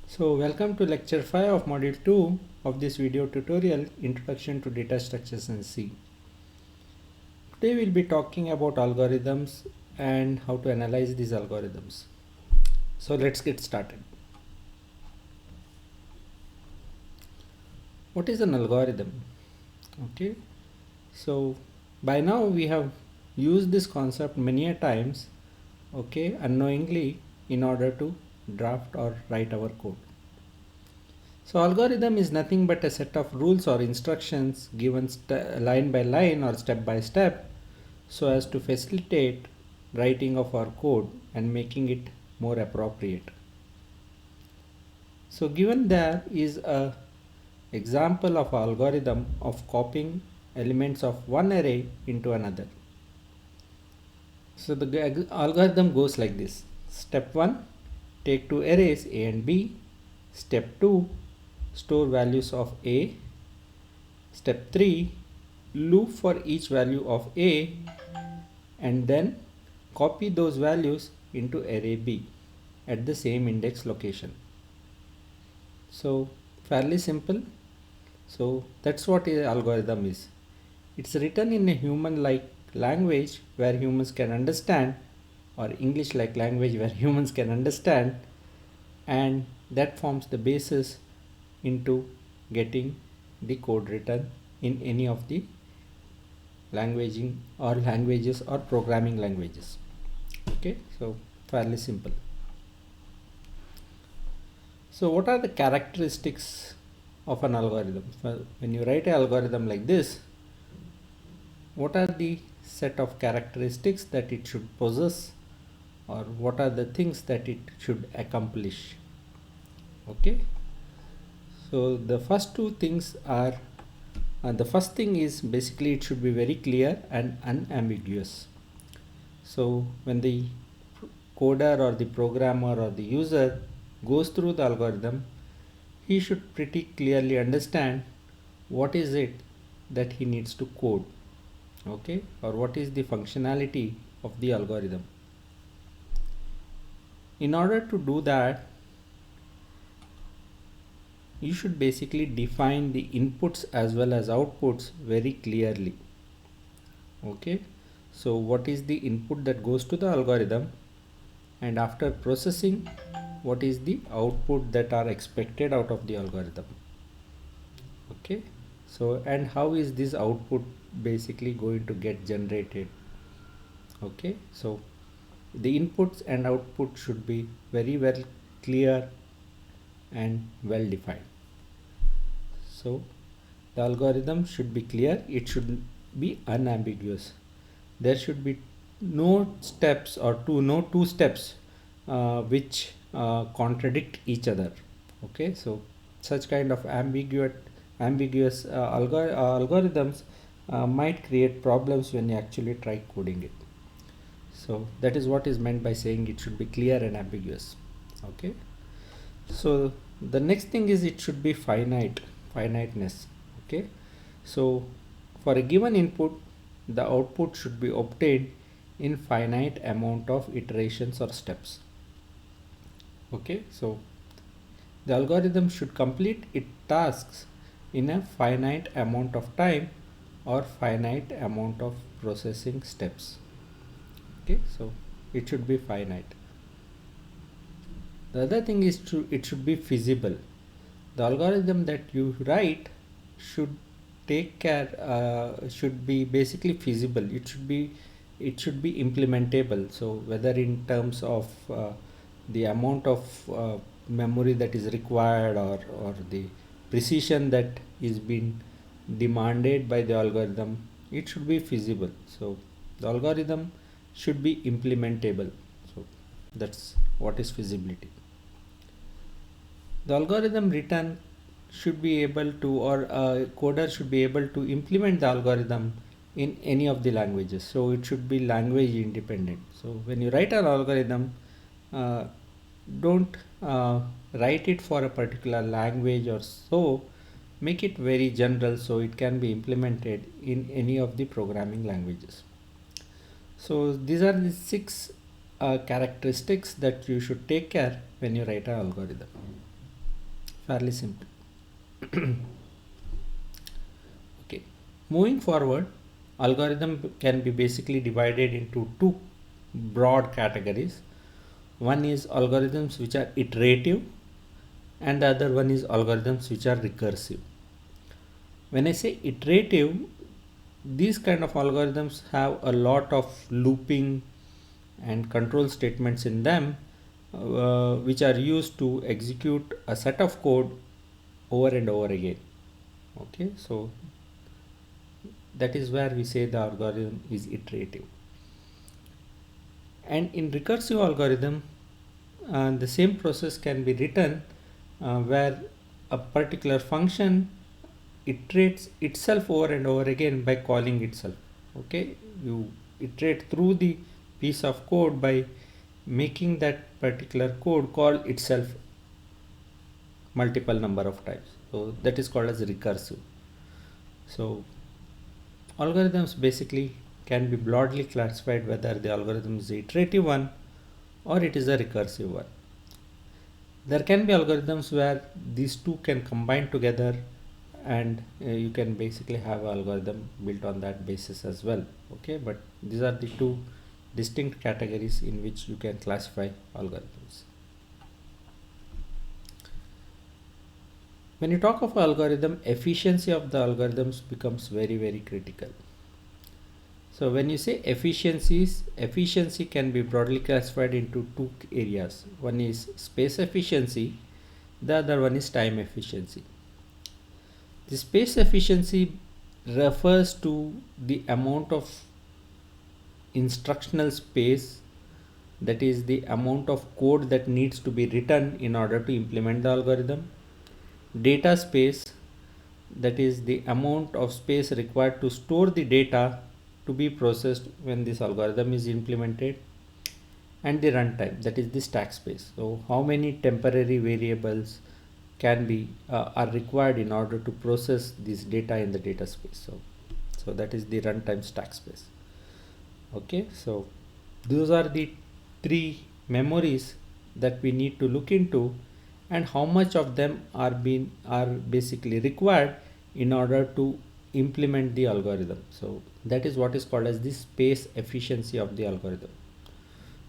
So welcome to lecture 5 of module 2 of this video tutorial, Introduction to Data Structures in C. Today we'll be talking about algorithms and how to analyze these algorithms. So let's get started. What is an algorithm? Okay, so by now we have used this concept many a times, okay, unknowingly in order to draft or write our code. So algorithm is nothing but a set of rules or instructions given line by line or step by step so as to facilitate writing of our code and making it more appropriate. So given there is a example of algorithm of copying elements of one array into another. So the algorithm goes like this. Step 1, take two arrays A and B. Step 2, store values of A. Step 3, loop for each value of A and then copy those values into array B at the same index location. So fairly simple. So that's what an algorithm is. It's written in a human-like language where humans can understand, or English-like language where humans can understand, and that forms the basis into getting the code written in any of the languaging or languages or programming languages. Okay, so fairly simple. So what are the characteristics of an algorithm? When you write an algorithm like this, what are the set of characteristics that it should possess, or what are the things that it should accomplish? Okay, so the first two things are the first thing is basically it should be very clear and unambiguous. So when the coder or the programmer or the user goes through the algorithm, he should pretty clearly understand what is it that he needs to code, okay, or what is the functionality of the algorithm. In order to do that, you should basically define the inputs as well as outputs very clearly. Okay, so what is the input that goes to the algorithm, and after processing, what is the output that are expected out of the algorithm. Okay, so and how is this output basically going to get generated. Okay, so the inputs and output should be very well clear and well defined. So the algorithm should be clear, it should be unambiguous. There should be no steps or no two steps which contradict each other. Okay, so such kind of ambiguous algorithms might create problems when you actually try coding it. So that is what is meant by saying it should be clear and ambiguous. Okay, so the next thing is it should be finiteness. Okay, so for a given input, the output should be obtained in finite amount of iterations or steps. Okay, so the algorithm should complete its tasks in a finite amount of time or finite amount of processing steps. Okay, so it should be finite. The other thing is it should be feasible. The algorithm that you write should take care, should be basically feasible. It should be implementable. So whether in terms of the amount of memory that is required, or the precision that is being demanded by the algorithm, it should be feasible. So the algorithm should be implementable. So that's what is feasibility. The algorithm written should be able to, or a coder should be able to implement the algorithm in any of the languages. So it should be language independent. So when you write an algorithm, don't write it for a particular language or so. Make it very general so it can be implemented in any of the programming languages. So these are the 6 characteristics that you should take care when you write an algorithm. fairly simple. Okay, moving forward, algorithm can be basically divided into two broad categories. One is algorithms which are iterative, and the other one is algorithms which are recursive. When I say iterative, these kind of algorithms have a lot of looping and control statements in them, which are used to execute a set of code over and over again. Okay, so that is where we say the algorithm is iterative. And in recursive algorithm, the same process can be written where a particular function iterates itself over and over again by calling itself. Okay, you iterate through the piece of code by making that particular code call itself multiple number of times. So that is called as recursive. So algorithms basically can be broadly classified whether the algorithm is an iterative one or it is a recursive one. There can be algorithms where these two can combine together, and you can basically have an algorithm built on that basis as well. Okay, but these are the two distinct categories in which you can classify algorithms. When you talk of algorithm, efficiency of the algorithms becomes very critical. So when you say efficiencies, efficiency can be broadly classified into two areas. One is space efficiency, the other one is time efficiency. The space efficiency refers to the amount of instructional space, that is the amount of code that needs to be written in order to implement the algorithm. Data space, that is the amount of space required to store the data to be processed when this algorithm is implemented. And the runtime, that is the stack space. So how many temporary variables can be are required in order to process this data in the data space. So that is the runtime stack space. Okay, so those are the three memories that we need to look into, and how much of them are basically required in order to implement the algorithm. So that is what is called as the space efficiency of the algorithm.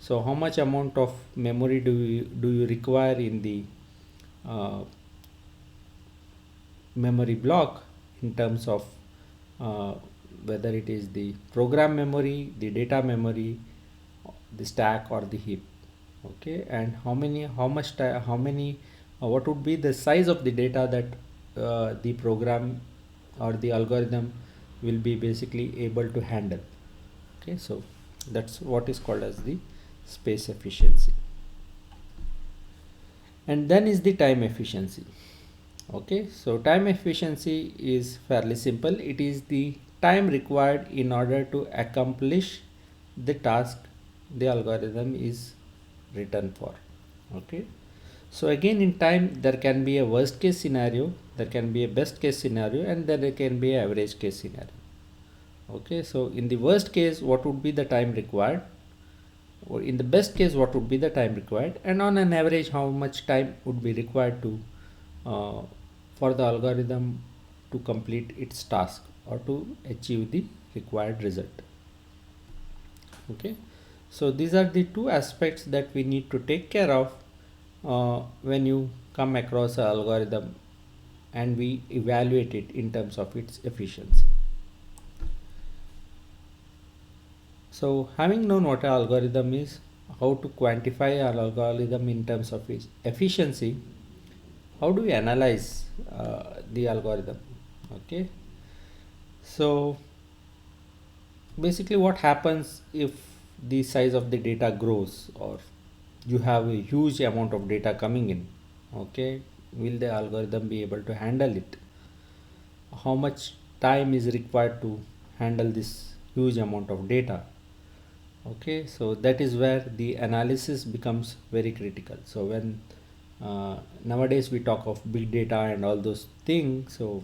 So how much amount of memory do you require in the memory block, in terms of whether it is the program memory, the data memory, the stack, or the heap. Okay, and what would be the size of the data that the program or the algorithm will be basically able to handle. Okay, so that's what is called as the space efficiency. And then is the time efficiency. Okay, so time efficiency is fairly simple. It is the time required in order to accomplish the task the algorithm is written for. Okay, so again, in time there can be a worst case scenario, there can be a best case scenario, and then there can be an average case scenario. Okay, so in the worst case, what would be the time required, or in the best case, what would be the time required, and on an average, how much time would be required to for the algorithm to complete its task or to achieve the required result. Okay, so these are the two aspects that we need to take care of when you come across an algorithm and we evaluate it in terms of its efficiency. So having known what an algorithm is, how to quantify an algorithm in terms of its efficiency, how do we analyze the algorithm? Okay, so basically what happens if the size of the data grows, or you have a huge amount of data coming in? Okay, will the algorithm be able to handle it? How much time is required to handle this huge amount of data? Okay, so that is where the analysis becomes very critical. So when nowadays we talk of big data and all those things, so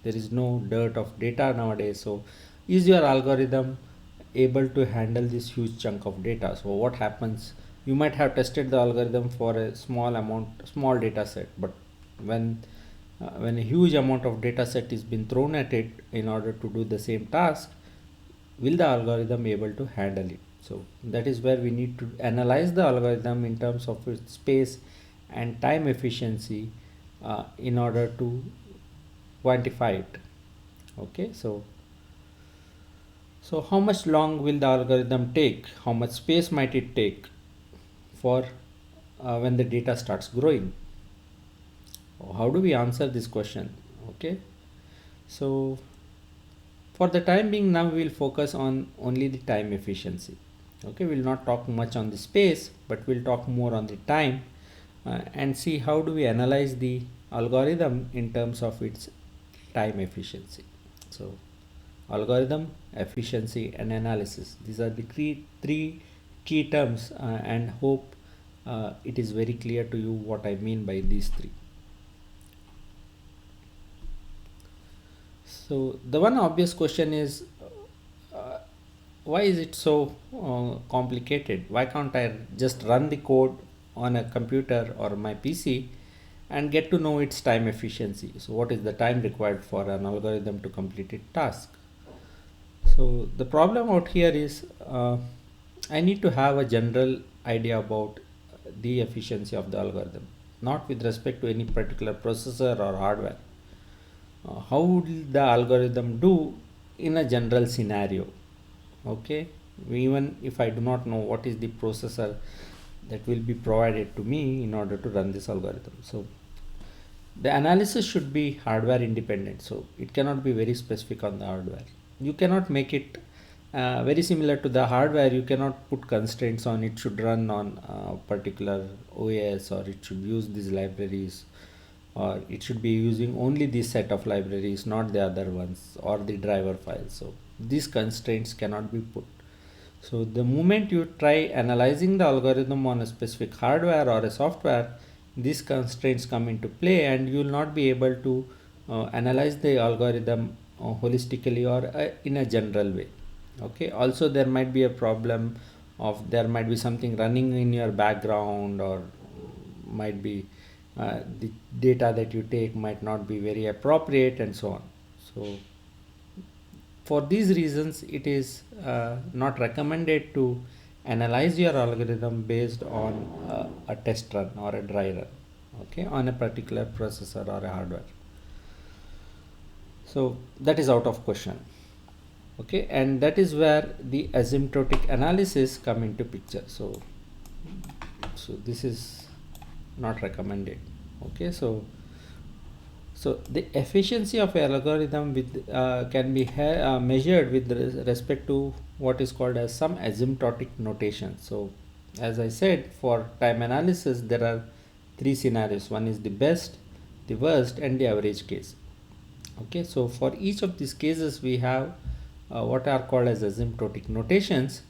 there is no dearth of data nowadays. So is your algorithm able to handle this huge chunk of data? So what happens, you might have tested the algorithm for a small data set, but when a huge amount of data set is been thrown at it in order to do the same task, will the algorithm able to handle it? So that is where we need to analyze the algorithm in terms of its space and time efficiency in order to quantify it. Okay, so how much long will the algorithm take? How much space might it take for when the data starts growing? How do we answer this question? Okay, so for the time being, now we will focus on only the time efficiency. Okay, we'll not talk much on the space, but we'll talk more on the time and see how do we analyze the algorithm in terms of its time efficiency. So algorithm, efficiency and analysis, these are the three key terms, and hope it is very clear to you what I mean by these three. So the one obvious question is, why is it so complicated? Why can't I just run the code on a computer or my PC and get to know its time efficiency? So what is the time required for an algorithm to complete its task? So the problem out here is, I need to have a general idea about the efficiency of the algorithm, not with respect to any particular processor or hardware. How would the algorithm do in a general scenario? Okay, even if I do not know what is the processor that will be provided to me in order to run this algorithm, so the analysis should be hardware independent, so it cannot be very specific on the hardware. You cannot make it very similar to the hardware. You cannot put constraints on it should run on particular OS, or it should use these libraries, or it should be using only this set of libraries, not the other ones, or the driver files. So these constraints cannot be put. So the moment you try analyzing the algorithm on a specific hardware or a software, these constraints come into play, and you will not be able to analyze the algorithm holistically or in a general way. Okay, also there might be a problem of there might be something running in your background, or might be the data that you take might not be very appropriate, and so on. So for these reasons, it is not recommended to analyze your algorithm based on a test run or a dry run, okay, on a particular processor or a hardware. So that is out of question. Okay, and that is where the asymptotic analysis come into picture. So this is not recommended. Okay, so the efficiency of an algorithm with can be measured with respect to what is called as some asymptotic notation. So as I said, for time analysis there are three scenarios. One is the best, the worst and the average case. Okay, so for each of these cases we have what are called as asymptotic notations,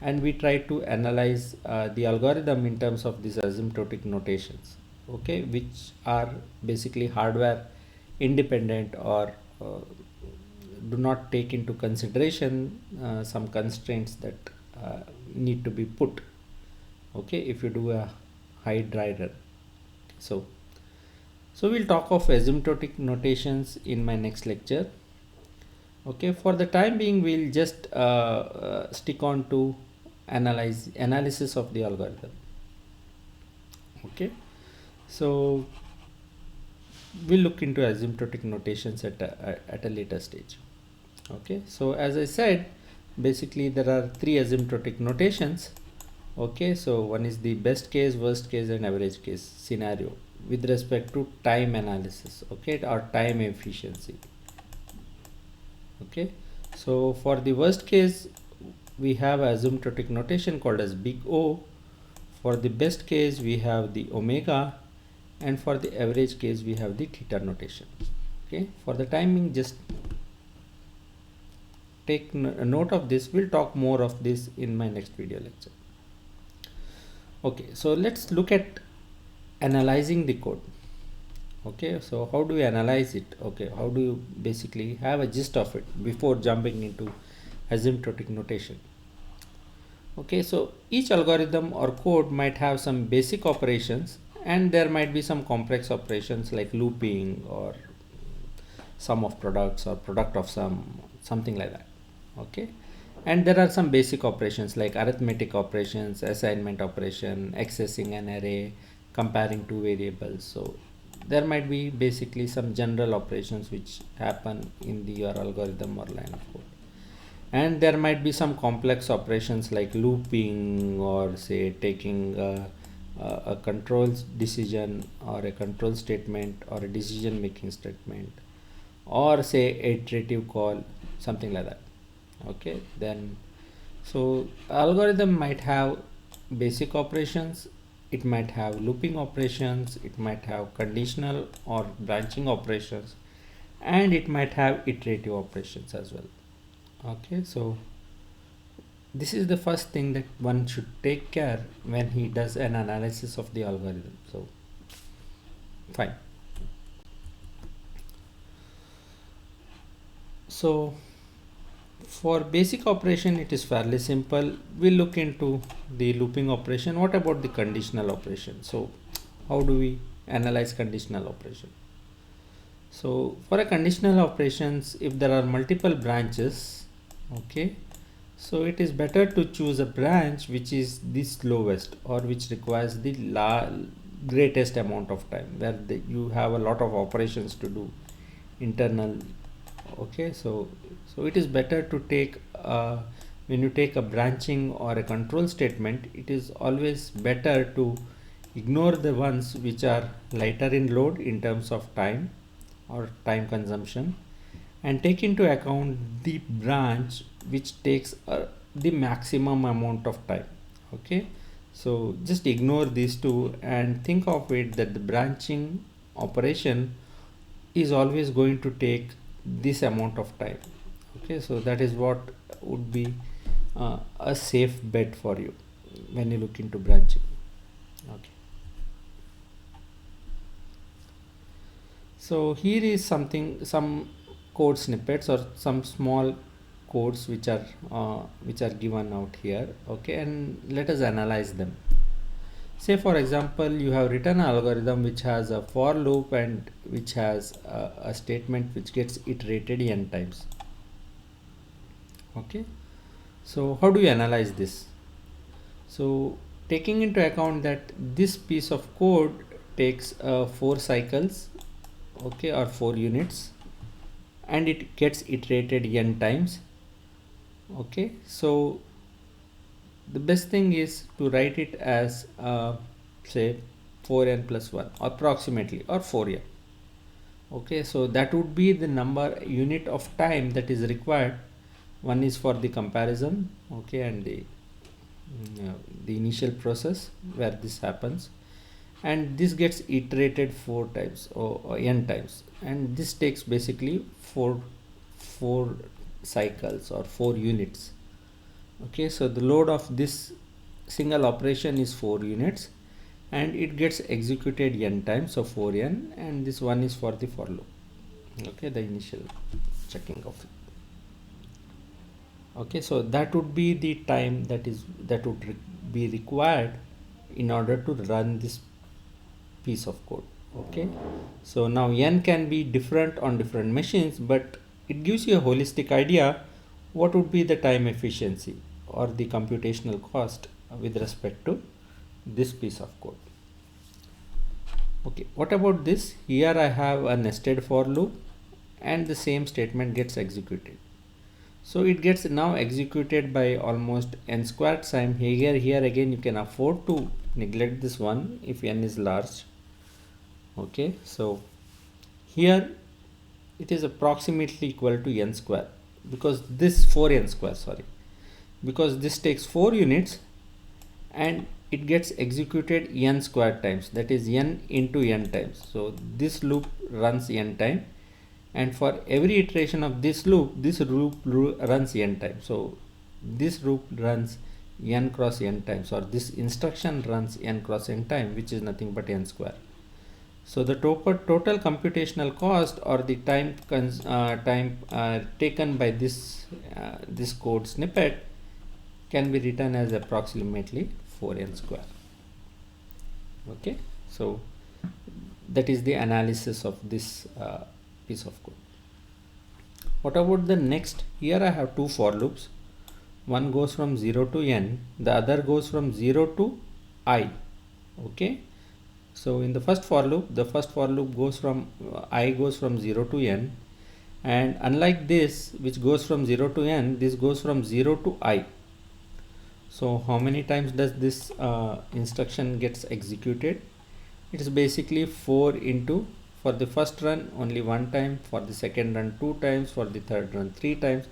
and we try to analyze the algorithm in terms of these asymptotic notations, okay, which are basically hardware independent, or do not take into consideration some constraints that need to be put, okay, if you do a high dry run. So we'll talk of asymptotic notations in my next lecture. Okay, for the time being we'll just stick on to analysis of the algorithm. Okay, so we'll look into asymptotic notations at a later stage. Okay, so as I said, basically there are three asymptotic notations. Okay, so one is the best case, worst case and average case scenario with respect to time analysis, okay, or time efficiency. Okay, so for the worst case we have asymptotic notation called as big O. For the best case we have the omega, and for the average case we have the theta notation. Okay, for the timing just take a note of this. We'll talk more of this in my next video lecture. Okay, so let's look at analyzing the code. Okay, so how do we analyze it? Okay, how do you basically have a gist of it before jumping into asymptotic notation? Okay, so each algorithm or code might have some basic operations and there might be some complex operations like looping or sum of products or product of sum, something like that. Okay, and there are some basic operations like arithmetic operations, assignment operation, accessing an array, comparing two variables. So there might be basically some general operations which happen in your algorithm or line of code, and there might be some complex operations like looping or say taking a control decision or a control statement or a decision making statement or say iterative call, something like that. Okay, then so algorithm might have basic operations, it might have looping operations, it might have conditional or branching operations, and it might have iterative operations as well. Okay, so this is the first thing that one should take care when he does an analysis of the algorithm. So fine. So for basic operation it is fairly simple. We'll look into the looping operation. What about the conditional operation? So how do we analyze conditional operation? So for a conditional operations, if there are multiple branches, okay, so it is better to choose a branch which is the slowest or which requires the greatest amount of time, where you have a lot of operations to do internal. Okay, so it is better to take when you take a branching or a control statement, it is always better to ignore the ones which are lighter in load in terms of time or time consumption, and take into account the branch which takes the maximum amount of time. Okay, so just ignore these two and think of it that the branching operation is always going to take this amount of time. Okay, so that is what would be a safe bet for you when you look into branching. Okay, so here is some code snippets or some small codes which are given out here. Okay, and let us analyze them. Say for example, you have written an algorithm which has a for loop and which has a statement which gets iterated n times. Okay, so how do you analyze this? So taking into account that this piece of code takes 4 cycles, okay, or 4 units, and it gets iterated n times. Okay, so the best thing is to write it as say 4n plus 1 approximately, or 4n. Okay, so that would be the number unit of time that is required. One is for the comparison, okay, and the initial process where this happens, and this gets iterated 4 times or n times, and this takes basically 4 cycles or 4 units. Okay, so the load of this single operation is 4 units and it gets executed n times, so 4n, and this one is for the for loop. Okay, the initial checking of it. Okay, so that would be the time that would be required in order to run this piece of code. Okay, so now n can be different on different machines, but it gives you a holistic idea what would be the time efficiency or the computational cost with respect to this piece of code. Okay, what about this? Here I have a nested for loop and the same statement gets executed. So it gets now executed by almost n squared time. Here again you can afford to neglect this one if n is large. Okay, so here it is approximately equal to n square, because this 4n square, sorry, because this takes 4 units and it gets executed n squared times, that is n into n times. So this loop runs n time, and for every iteration of this loop runs n times. So this loop runs n cross n times, or this instruction runs n cross n time, which is nothing but n square. So the total computational cost or the time taken by this code snippet can be written as approximately 4n square. Okay, So that is the analysis of this piece of code. What about the next? Here I have two for loops. One goes from 0 to n, the other goes from 0 to I. Okay, so in the first for loop, the first for loop goes from I goes from 0 to n, and unlike this which goes from 0 to n, this goes from 0 to I. So how many times does this instruction gets executed? It is basically 4 into, for the first run only one time, for the second run 2 times, for the third run 3 times,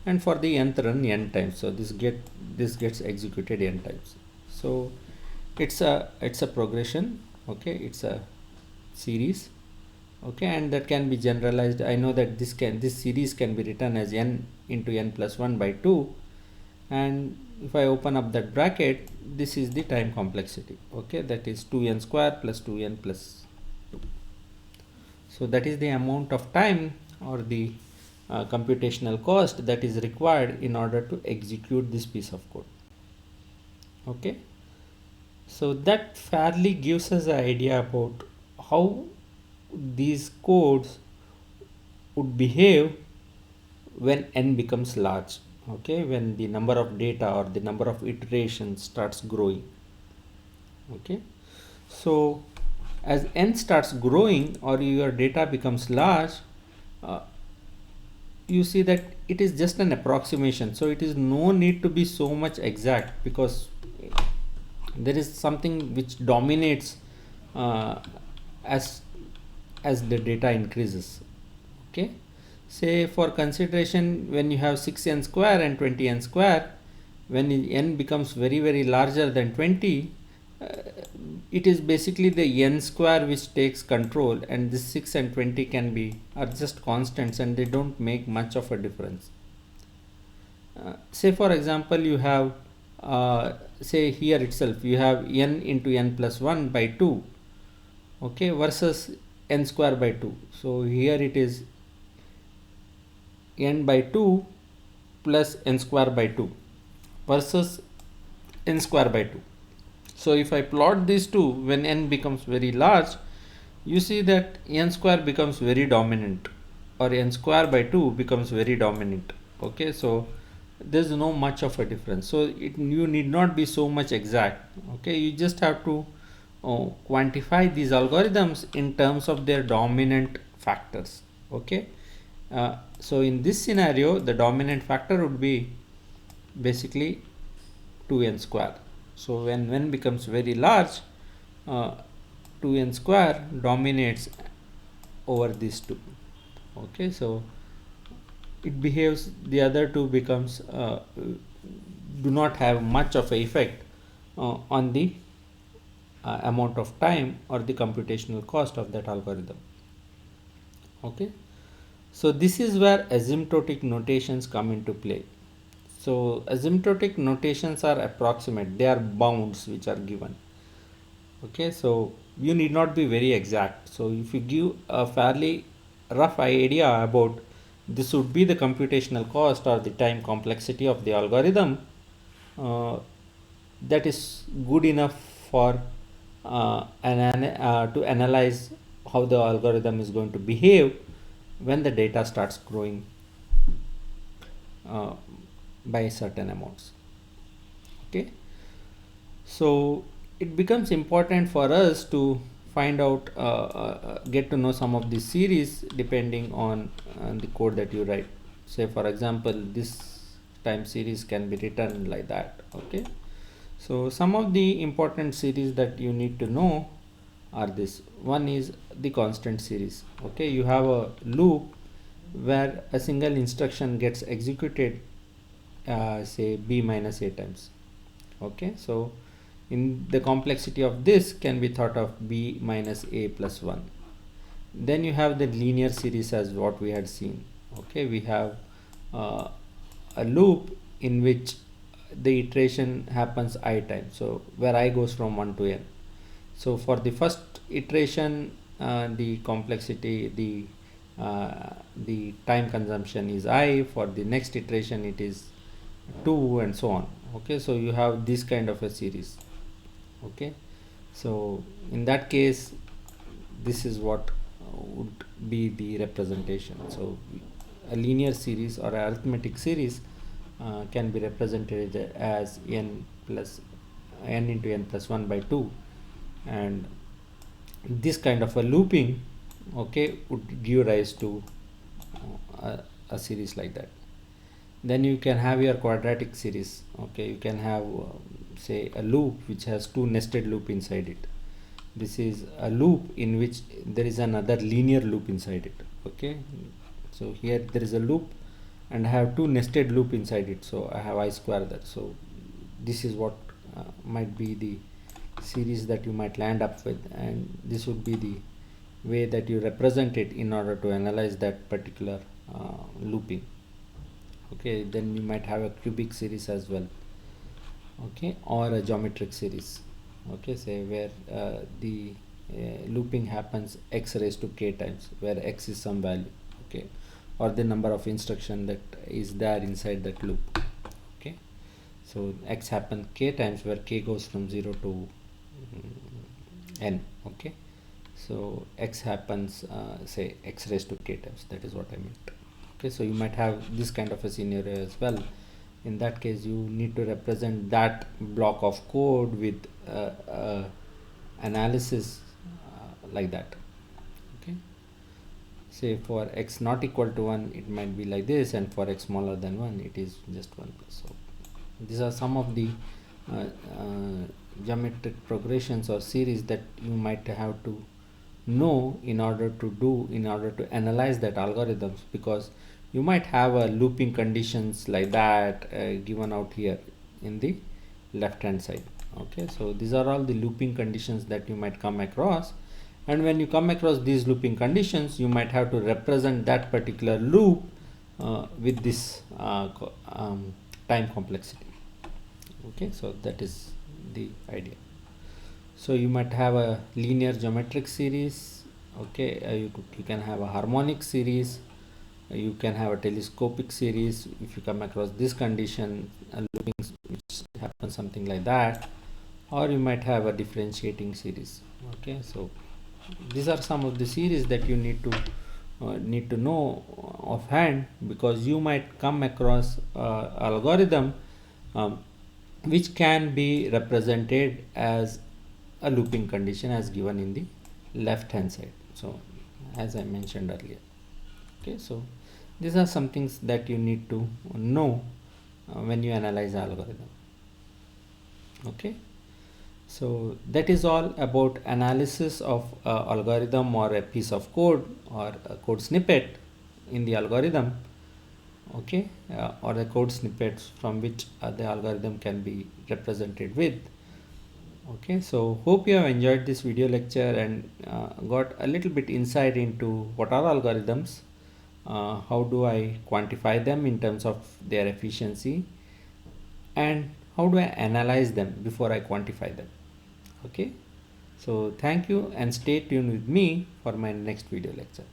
and for the nth run n times. So this gets executed n times. So it's a progression. Okay, it's a series. Okay, and that can be generalized. I know that this series can be written as n into n plus 1 by 2, and if I open up that bracket, this is the time complexity. Okay, that is 2n square plus 2n plus 2. So that is the amount of time or the computational cost that is required in order to execute this piece of code. Okay, so that fairly gives us an idea about how these codes would behave when n becomes large. Okay, when the number of data or the number of iterations starts growing. Okay, so as n starts growing or your data becomes large, you see that it is just an approximation, so it is no need to be so much exact, because there is something which dominates as the data increases. Okay, say for consideration, when you have 6n square and 20n square, when n becomes very larger than 20, it is basically the n square which takes control, and this 6 and 20 are just constants and they don't make much of a difference. Say for example, you have say here itself you have n into n plus 1 by 2, okay, versus n square by 2. So here it is n by 2 plus n square by 2 versus n square by 2. So if I plot these two, when n becomes very large, you see that n square becomes very dominant, or n square by 2 becomes very dominant. Okay, so there's no much of a difference. So you need not be so much exact. Okay, you just have to quantify these algorithms in terms of their dominant factors. Okay, so in this scenario, the dominant factor would be basically 2n square. So when n becomes very large, 2n square dominates over these two. Okay, so it behaves, the other two becomes do not have much of a effect on the amount of time or the computational cost of that algorithm. Okay, so this is where asymptotic notations come into play. So asymptotic notations are approximate, they are bounds which are given. Okay, so you need not be very exact. So if you give a fairly rough idea about this would be the computational cost or the time complexity of the algorithm, that is good enough for to analyze how the algorithm is going to behave when the data starts growing by certain amounts. Okay, so it becomes important for us to find out get to know some of these series depending on the code that you write. Say for example, this time series can be written like that. Okay, so some of the important series that you need to know are this. One is the constant series. Okay, you have a loop where a single instruction gets executed say b minus a times. Okay, so in the complexity of this can be thought of b minus a plus 1. Then you have the linear series as what we had seen. Okay, we have a loop in which the iteration happens I times, so where I goes from 1 to n. So for the first iteration, the complexity, the time consumption is I. For the next iteration it is 2, and so on. Okay, so you have this kind of a series. Okay, So in that case, this is what would be the representation. So a linear series or a arithmetic series can be represented as n plus n into n plus 1 by 2, and this kind of a looping, okay, would give rise to a series like that. Then you can have your quadratic series. Okay, you can have say a loop which has two nested loop inside it. This is a loop in which there is another linear loop inside it. Okay, so here there is a loop and I have two nested loop inside it, so I have I square there. So this is what might be the series that you might land up with, and this would be the way that you represent it in order to analyze that particular looping. Okay, then you might have a cubic series as well, okay, or a geometric series. Okay, say where the looping happens x raised to k times, where x is some value, okay, or the number of instruction that is there inside that loop. Okay, so x happens k times, where k goes from 0 to n. Okay, so x happens say x raised to k times, that is what I meant. Okay, so you might have this kind of a scenario as well. In that case, you need to represent that block of code with analysis like that. Okay, say for x not equal to 1, it might be like this, and for x smaller than 1, it is just 1 plus. So these are some of the geometric progressions or series that you might have to know in order to analyze that algorithms, because you might have a looping conditions like that given out here in the left hand side. Okay, so these are all the looping conditions that you might come across, and when you come across these looping conditions, you might have to represent that particular loop with this time complexity. Okay, so that is the idea. So you might have a linear geometric series. Okay, you can have a harmonic series, you can have a telescopic series if you come across this condition, looping which happens something like that, or you might have a differentiating series. Okay, so these are some of the series that you need to know offhand, because you might come across algorithm which can be represented as a looping condition as given in the left hand side, so as I mentioned earlier. Okay, so these are some things that you need to know when you analyze algorithm. Okay, so that is all about analysis of algorithm or a piece of code or a code snippet in the algorithm. Okay, or the code snippets from which the algorithm can be represented with. Okay, so hope you have enjoyed this video lecture and got a little bit insight into what are algorithms, how do I quantify them in terms of their efficiency, and how do I analyze them before I quantify them. Okay, so thank you and stay tuned with me for my next video lecture.